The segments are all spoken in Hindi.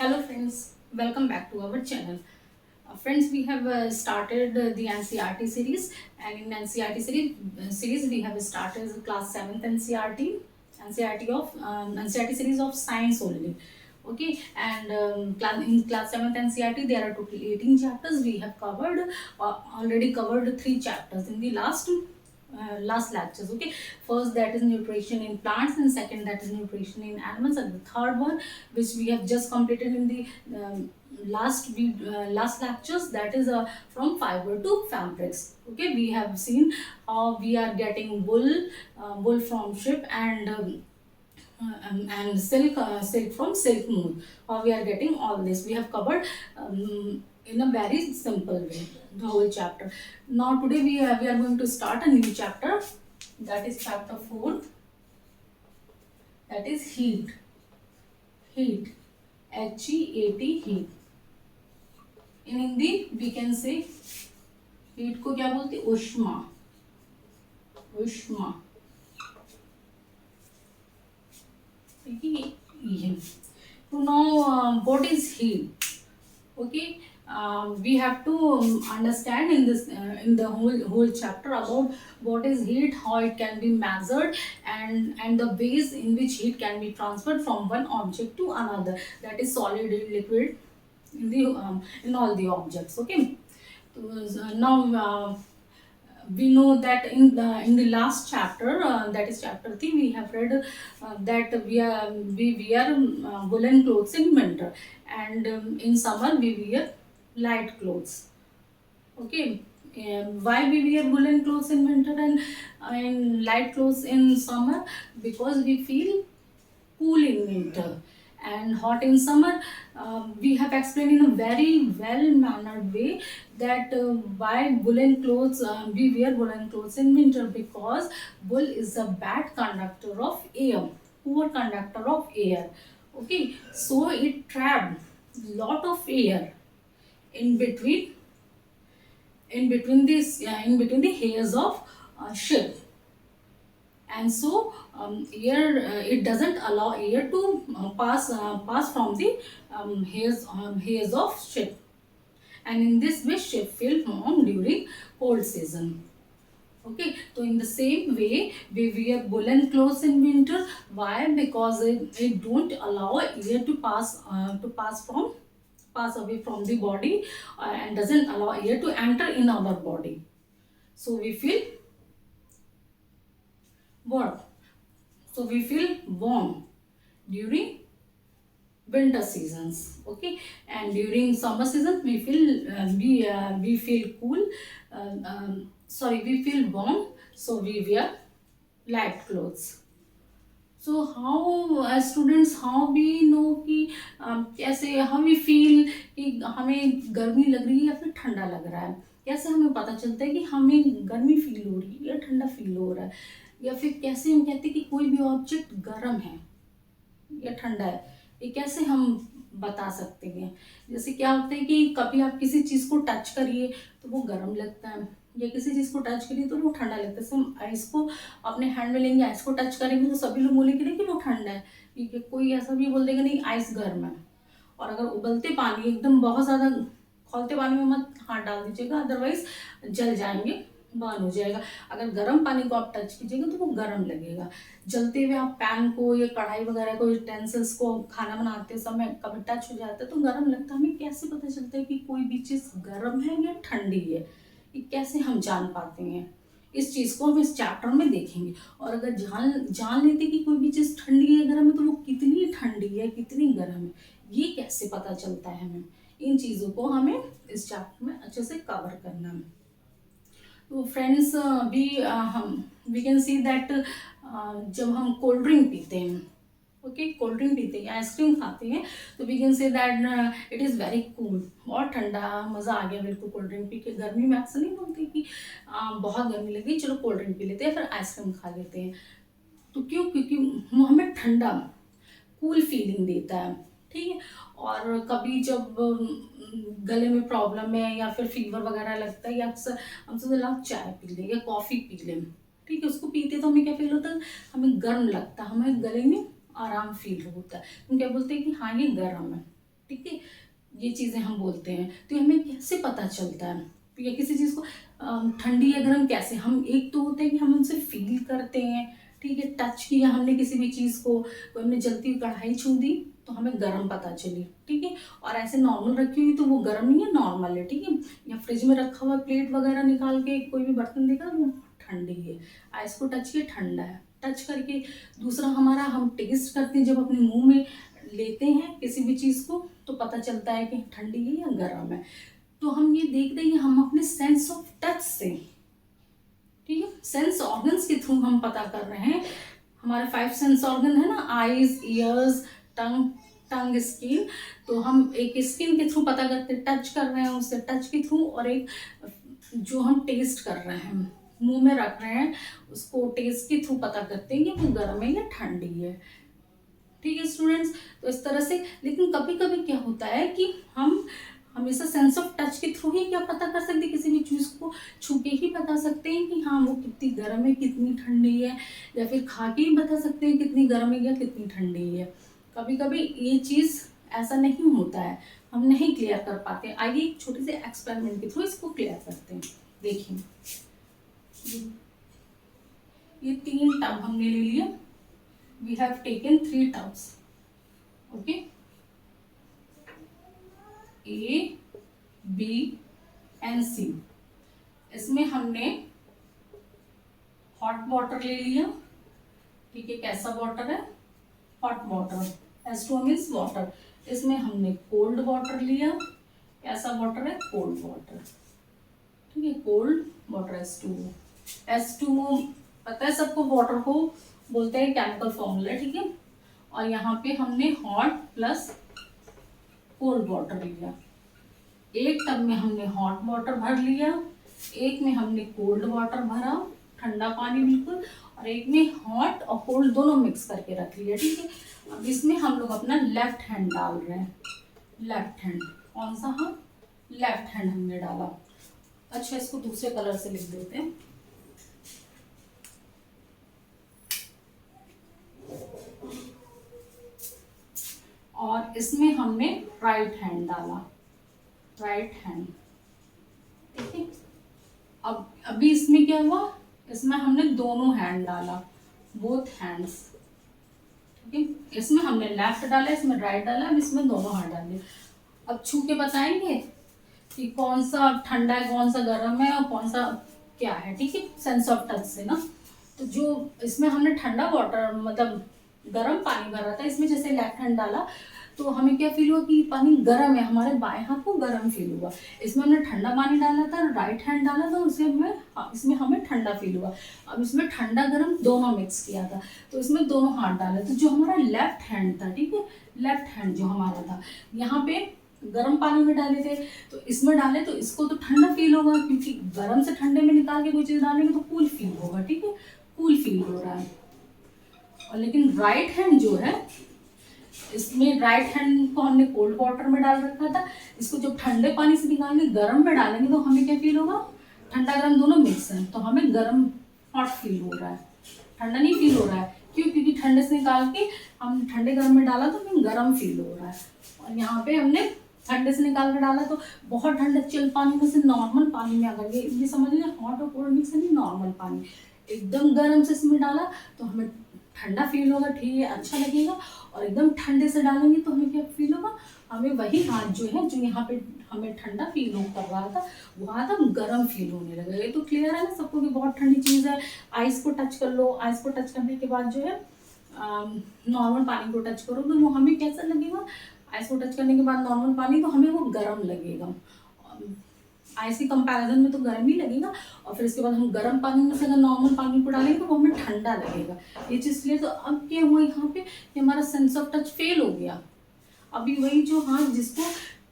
Hello friends, welcome back to our channel. Friends, we have started the NCRT series, and in NCRT series we have started class 7th NCRT, NCRT series of science only. Okay, and in class 7th NCRT there are total 18 chapters. We have already covered 3 chapters in the last lectures. Okay, first that is nutrition in plants, and second that is nutrition in animals, and the third one which we have just completed in the last lectures, that is from fiber to fabrics. Okay, we have seen how we are getting wool from sheep, and silk from silk moon. How we are getting all this, we have covered in a very simple way the whole chapter. Now today we are going to start a new chapter, that is chapter 4, that is heat, HEAT, heat. In Hindi we can say heat को क्या बोलते, उष्मा, उष्मा, ठीक है ये. To know what is heat, okay, we have to understand in the whole chapter about what is heat, how it can be measured, and the ways in which heat can be transferred from one object to another, that is solid, liquid, in all the objects. Okay, so now we know that in the last chapter, that is chapter 3, we have read that we wear woolen clothes in winter, and in summer we wear light clothes. Okay, why we wear woolen clothes in winter and light clothes in summer? Because we feel cool in winter and hot in summer. We have explained in a very well mannered way that why woolen clothes, we wear woolen clothes in winter, because wool is a bad conductor of air, poor conductor of air. Okay, so it trapped lot of air in between, in between the hairs of ship, and so air, it doesn't allow air to pass from the hairs of ship, and in this way ship feel warm during cold season. Okay, so in the same way we wear woolen clothes in winter. Why? Because it don't allow air to pass away from the body, and doesn't allow air to enter in our body, so we feel what, so we feel warm during winter seasons. Okay, and during summer seasons we feel we feel cool, sorry, we feel warm, so we wear light clothes. So how as students, how we know कि कैसे how we feel कि हमें गर्मी लग रही है या फिर ठंडा लग रहा है, कैसे हमें पता चलता है कि हमें गर्मी फील हो रही है या ठंडा फील हो रहा है, या फिर कैसे हम कहते हैं कि कोई भी ऑब्जेक्ट गर्म है या ठंडा है, ये कैसे हम बता सकते हैं? जैसे क्या होता है कि कभी आप किसी चीज़ को टच करिए तो वो गर्म लगता है, या किसी चीज़ को टच करिए तो वो ठंडा लगता है. हम आइस को अपने हैंड में लेंगे, आइस को टच करेंगे तो सभी लोग बोलेंगे नहीं कि वो ठंडा है, ठीक है, कोई ऐसा भी बोल देगा नहीं आइस गर्म है. और अगर उबलते पानी, एकदम बहुत ज़्यादा खौलते पानी में मत हाथ डाल दीजिएगा, अदरवाइज जल जाएंगे, बर्न हो जाएगा. अगर गर्म पानी को आप टच कीजिएगा तो वो गर्म लगेगा. जलते हुए आप पैन को या कढ़ाई वगैरह को, टेंसिल्स को, खाना बनाते समय कभी टच हो जाता है तो गर्म लगता है. हमें कैसे पता चलता है कि कोई भी चीज़ गर्म है या ठंडी है, ये कैसे हम जान पाते हैं? इस चीज़ को हम इस चैप्टर में देखेंगे. और अगर जान जान लेते कि कोई भी चीज़ ठंडी है, गर्म है, तो वो कितनी ठंडी है, कितनी गर्म है, ये कैसे पता चलता है हमें? इन चीज़ों को हमें इस चैप्टर में अच्छे से कवर करना है. तो फ्रेंड्स, हम वी कैन सी दैट जब हम कोल्ड ड्रिंक पीते हैं, ओके, कोल्ड ड्रिंक पीते हैं, आइसक्रीम खाते हैं, तो we can say that it is very cool, बहुत ठंडा, मज़ा आ गया बिल्कुल कोल्ड ड्रिंक पी के. गर्मी में अक्सर नहीं बोलते कि बहुत गर्मी लगी, चलो कोल्ड ड्रिंक पी लेते हैं, फिर आइसक्रीम खा लेते हैं. तो क्यों? क्योंकि वो हमें ठंडा, कूल फीलिंग देता है. ठीक है, और कभी जब गले में प्रॉब्लम है या फिर फीवर वगैरह लगता है, या अक्सर हम सोचते हैं चाय पी लें या कॉफ़ी पी लें, ठीक है, उसको पीते तो हमें क्या फील होता है? हमें गर्म लगता है, हमें गले में आराम फील होता है. हम क्या बोलते हैं कि हाँ ये गर्म है. ठीक है, ये चीज़ें हम बोलते हैं। तो हमें कैसे पता चलता है या किसी चीज़ को ठंडी या गर्म कैसे, हम एक तो होता है कि हम उनसे फील करते हैं, ठीक है, टच किया हमने किसी भी चीज़ को, कोई हमने जलती हुई कढ़ाई छू दी तो हमें गर्म पता चली, ठीक है, और ऐसे नॉर्मल रखी हुई तो वो गर्म नहीं है, नॉर्मल है, ठीक है, या फ्रिज में रखा हुआ प्लेट वगैरह निकाल के कोई भी बर्तन देखा वो ठंडी है, आइस को टच किया ठंडा है, टच करके दूसरा हमारा हम टेस्ट करते हैं, जब अपने मुंह में लेते हैं किसी भी चीज़ को तो पता चलता है कि ठंडी है या गर्म है। तो हम ये देखते हैं हम अपने सेंस ऑफ टच से, ठीक है, सेंस ऑर्गन्स के थ्रू हम पता कर रहे हैं। हमारे 5 सेंस ऑर्गन है ना, आईज, ईयर्स, टंग, स्किन। तो हम एक स्किन के थ्रू पता करते हैं, टच कर रहे हैं उससे, टच के थ्रू, और एक जो हम टेस्ट कर रहे हैं, मुंह में रख रहे हैं, उसको टेस्ट के थ्रू पता करते हैं कि वो गर्म है या ठंडी है, ठीक है स्टूडेंट्स। तो इस तरह से, लेकिन कभी कभी क्या होता है कि हम हमेशा सेंस ऑफ टच के थ्रू ही क्या पता कर सकते हैं, किसी भी चीज़ को छू के ही बता सकते हैं कि हाँ वो कितनी गर्म है कितनी ठंडी है, या फिर खा के ही बता सकते हैं कितनी गर्म है या कितनी ठंडी है। कभी कभी ये चीज़ ऐसा नहीं होता है, हम नहीं क्लियर कर पाते। आइए एक छोटे से एक्सपेरिमेंट के थ्रू इसको क्लियर करते हैं। देखिए ये 3 टब हमने ले लिया, we have taken 3 tubs, okay, A, B and C। इसमें हमने हॉट वाटर ले लिया, ठीक है, कैसा वाटर है, hot water, H2O means water. इसमें हमने कोल्ड वाटर लिया, कैसा वाटर है, कोल्ड वाटर, ठीक है, कोल्ड वाटर H2O। H2O पता है सबको, वाटर को बोलते हैं केमिकल फॉर्मूला, ठीक है, और यहाँ पे हमने हॉट प्लस कोल्ड वाटर लिया। एक टब में हमने हॉट वाटर भर लिया, एक में हमने कोल्ड वाटर भरा, ठंडा पानी बिल्कुल, और एक में हॉट और कोल्ड दोनों मिक्स करके रख लिया, ठीक है। अब इसमें हम लोग अपना लेफ्ट हैंड डाल रहे हैं, लेफ्ट हैंड, कौन सा हाथ, लेफ्ट हैंड हमने डाला। अच्छा इसको दूसरे कलर से लिख देते हैं, और इसमें हमने राइट हैंड डाला, राइट हैंड, ठीक है। अब अभी इसमें क्या हुआ, इसमें हमने दोनों हैंड डाला, बोथ हैंड्स, ठीक है। इसमें हमने लेफ्ट डाला, इसमें राइट डाला, अब इसमें दोनों हाथ डाल दिए। अब छू के बताएंगे कि कौन सा ठंडा है कौन सा गर्म है और कौन सा क्या है, ठीक है, सेंस ऑफ टच से ना। तो जो इसमें हमने ठंडा वाटर मतलब गर्म पानी भरा था, इसमें जैसे लेफ्ट हैंड डाला तो हमें क्या फील हुआ कि पानी गर्म है, हमारे बाएं हाथ को गर्म फील हुआ। इसमें हमने ठंडा पानी डाला था, राइट हैंड डाला तो इसमें हमें ठंडा फील हुआ। अब इसमें ठंडा गर्म दोनों मिक्स किया था तो इसमें दोनों हाथ डाले, तो जो हमारा लेफ्ट हैंड था, ठीक है, लेफ्ट हैंड जो हमारा था, यहाँ पे गर्म पानी में डाले थे तो इसमें डाले तो इसको तो ठंडा फील होगा, क्योंकि गर्म से ठंडे में निकाल के कोई चीज़ डालेंगे तो कूल फील होगा, ठीक है, कूल फील हो रहा है। और लेकिन राइट हैंड जो है, इसमें राइट हैंड को हमने कोल्ड वाटर में डाल रखा था, इसको जब ठंडे पानी से निकालेंगे गर्म में डालेंगे तो हमें क्या फील होगा, ठंडा गर्म दोनों मिक्स है तो हमें गर्म हॉट फील हो रहा है, ठंडा नहीं फील हो रहा है। क्यों, क्योंकि ठंडे से निकाल के हम ठंडे गर्म में डाला तो हमें गर्म फील हो रहा है, और यहाँ पे हमने ठंडे से निकाल के डाला तो बहुत ठंडा चिल पानी में से नॉर्मल पानी में अगर ये समझ लीजिए हॉट और कोल्ड मिक्स नहीं, नॉर्मल पानी एकदम गर्म से इसमें डाला तो हमें ठंडा फील होगा, ठीक है, अच्छा लगेगा। और एकदम ठंडे से डालेंगे तो हमें क्या फील होगा, हमें वही हाथ जो है जो यहाँ पे हमें ठंडा फील हो कर रहा था वो हाथ अब गर्म फील होने लगेगा। ये तो क्लियर है ना सबको कि बहुत ठंडी चीज़ है। आइस को टच कर लो, आइस को टच करने के बाद जो है नॉर्मल पानी को टच करो तो वो हमें कैसा लगेगा, आइस को टच करने के बाद नॉर्मल पानी तो हमें वो गर्म लगेगा, आइस के कंपैरिजन में तो गर्म ही लगेगा। और फिर इसके बाद हम गर्म पानी में से अगर नॉर्मल पानी को डालेंगे तो वो हमें ठंडा लगेगा, ये चीज़ क्लियर। तो अब क्या हुआ यहाँ पे कि हमारा सेंस ऑफ टच फेल हो गया। अभी वही जो हाथ जिसको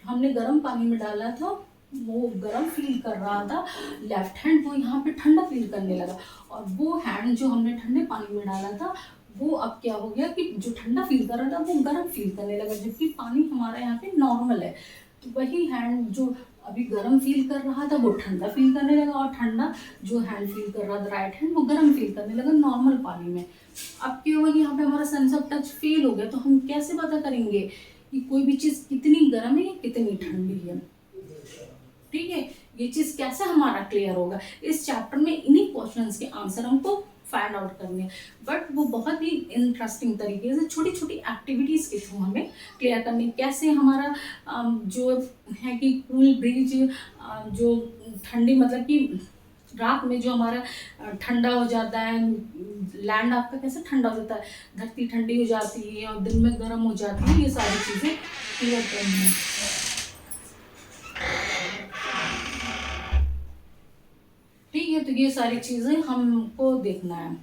हमने गर्म पानी में डाला था वो गर्म फील कर रहा था, लेफ्ट हैंड वो यहाँ पे ठंडा फील करने लगा, और वो हैंड जो हमने ठंडे पानी में डाला था वो अब क्या हो गया कि जो ठंडा फील कर रहा था वो गर्म फील करने लगा, जबकि पानी हमारा यहाँ पे नॉर्मल है। तो वही हैंड जो अभी गर्म फील कर रहा था वो ठंडा फील करने लगा, और ठंडा जो हैंड फील कर रहा था राइट हैंड वो गर्म फील करने लगा नॉर्मल पानी में। अब क्या हुआ कि यहाँ पे हमारा सेंस ऑफ टच फेल हो गया। तो हम कैसे पता करेंगे कि कोई भी चीज़ कितनी गर्म है या कितनी ठंडी है। ठीक है, ये चीज़ कैसे हमारा क्लियर होगा, इस चैप्टर में इन्हीं क्वेश्चंस के आंसर हमको फाइंड आउट करने हैं। बट वो बहुत ही इंटरेस्टिंग तरीके से छोटी छोटी एक्टिविटीज़ के थ्रू हमें क्लियर करनी है। कैसे हमारा जो है कि कूल ब्रीज, जो ठंडी मतलब कि रात में जो हमारा ठंडा हो जाता है, लैंड आपका कैसे ठंडा हो जाता है, धरती ठंडी हो जाती है और दिन में गर्म हो जाती है, ये सारी चीज़ें क्लियर करनी है। ठीक है, तो ये सारी चीज़ें हमको देखना है।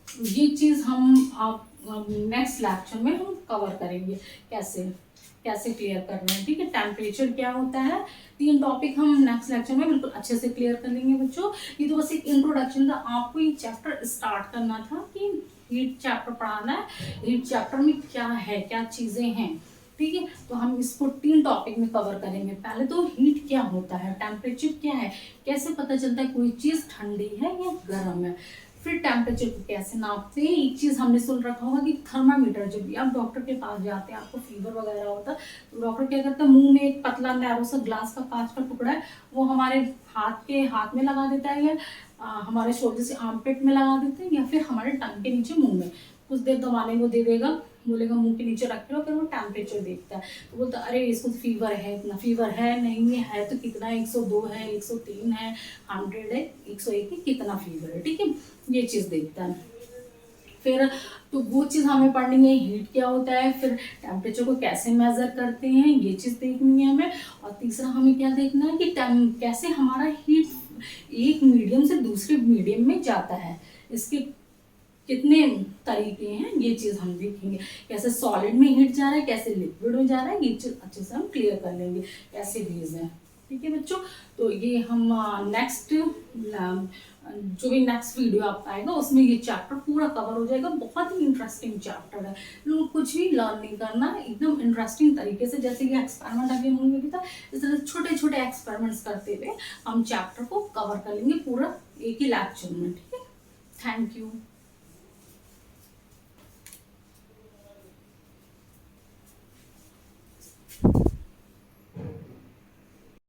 ये चीज़ हम आप नेक्स्ट लेक्चर में हम कवर करेंगे, कैसे कैसे क्लियर करना है। ठीक है, टेम्परेचर क्या होता है, 3 टॉपिक हम नेक्स्ट लेक्चर में बिल्कुल अच्छे से क्लियर कर लेंगे बच्चों। ये तो बस एक इंट्रोडक्शन था, आपको ये चैप्टर स्टार्ट करना था कि हीट चैप्टर पढ़ाना है, हीट चैप्टर में क्या है, क्या चीज़ें हैं। ठीक है, तो हम इसको 3 टॉपिक में कवर करेंगे। पहले तो हीट क्या होता है, टेम्परेचर क्या है, कैसे पता चलता है कोई चीज़ ठंडी है या गर्म है, फिर टेम्परेचर को कैसे नापते हैं। एक चीज़ हमने सुन रखा होगा कि थर्मामीटर, जब भी आप डॉक्टर के पास जाते हैं, आपको फीवर वगैरह होता है, तो डॉक्टर क्या करता है, मुंह में एक पतला नैरो सा ग्लास का कांच का टुकड़ा है, वो हमारे हाथ में लगा देता है, या हमारे शोल्डर से आर्मपिट में लगा देते हैं, या फिर हमारे टंग के नीचे मुंह में कुछ देर दबाने को दे देगा, बोलेगा मुंह के नीचे रखे रहो, फिर वो टेम्परेचर देखता है। तो बोलता है अरे इसको फीवर है, इतना फीवर है नहीं है तो कितना है, 102 है, 103 है, 100 है, 101 है, कितना फीवर है। ठीक है, ये चीज़ देखता है। फिर तो वो चीज़ हमें पढ़नी है, हीट क्या होता है, फिर टेम्परेचर को कैसे मेज़र करते हैं, ये चीज़ देखनी है हमें। और तीसरा हमें क्या देखना है कि कैसे हमारा हीट एक मीडियम से दूसरे मीडियम में जाता है, इसके कितने तरीके हैं, ये चीज़ हम देखेंगे। कैसे सॉलिड में हीट जा रहा है, कैसे लिक्विड में जा रहा है, ये चीज़ अच्छे से हम क्लियर कर लेंगे, कैसे वेज है। ठीक है बच्चों, तो ये हम नेक्स्ट जो भी नेक्स्ट वीडियो आपका आएगा उसमें ये चैप्टर पूरा कवर हो जाएगा। बहुत ही इंटरेस्टिंग चैप्टर है, लोग कुछ भी लर्न नहीं करना, एकदम इंटरेस्टिंग तरीके से, जैसे कि एक्सपेरिमेंट अभी मूवी भी था, इस तरह छोटे छोटे एक्सपेरिमेंट्स करते हुए हम चैप्टर को कवर कर लेंगे पूरा एक ही लेक्चर में। ठीक है, थैंक यू।